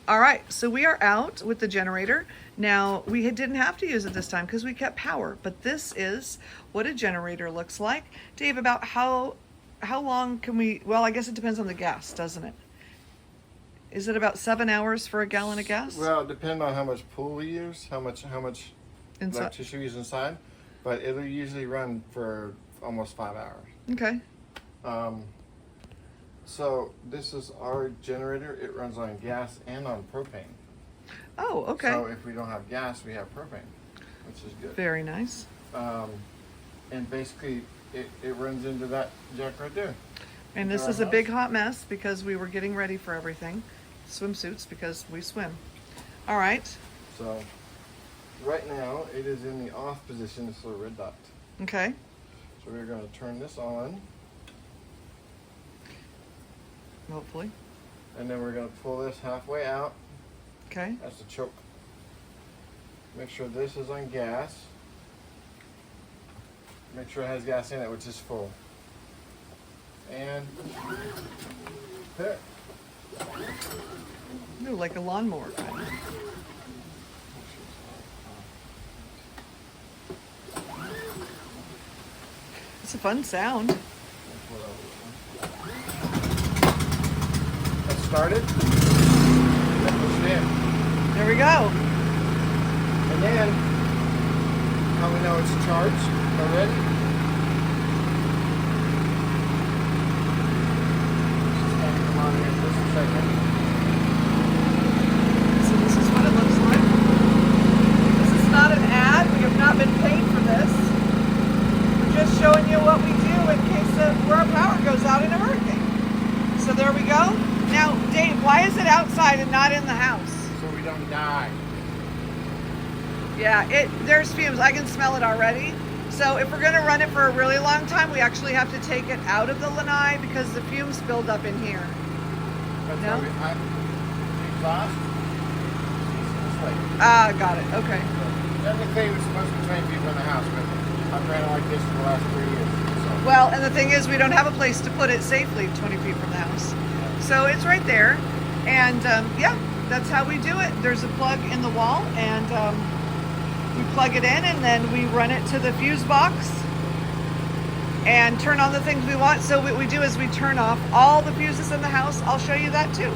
All right, so we are out with the generator. Now, we didn't have to use it this time because we kept power, but this is what a generator looks like. Dave, about how long can we, well, I guess it depends on the gas, doesn't it? Is it about 7 hours for a gallon of gas? Well, depending on how much pool we use, how much Inside. electricity we use inside, but it'll usually run for almost 5 hours. Okay. So this is our generator. It runs on gas and on propane. Oh, okay. So if we don't have gas, we have propane, which is good. Very nice. And basically, it runs into that jack right there. And this is a big hot mess because we were getting ready for everything. Swimsuits because we swim. All right. So right now, it is in the off position, this little red dot. Okay. So we're going to turn this on. Hopefully. And then we're going to pull this halfway out. Okay. That's the choke. Make sure this is on gas. Make sure it has gas in it, which is full. And there. Ooh, like a lawnmower kind of. It's a fun sound. That started. That push it in. There we go. And then, how we know it's charged already? Just gonna come on here in just a second. So this is what it looks like. This is not an ad. We have not been paid for this. We're just showing you what we do in case where our power goes out in a hurricane. So there we go. Now, Dave, why is it outside and not in the house? So we don't die. Yeah, there's fumes. I can smell it already. So if we're going to run it for a really long time, we actually have to take it out of the lanai because the fumes build up in here. That's No? why the exhaust. This way. Ah, got it. Okay. Technically, we're supposed to train people in the house, but I've ran it like this for the last 3 years. So. Well, and the thing is, we don't have a place to put it safely 20 feet from the house. So it's right there. And yeah, that's how we do it. There's a plug in the wall, and we plug it in, and then we run it to the fuse box and turn on the things we want. So what we do is we turn off all the fuses in the house. I'll show you that too.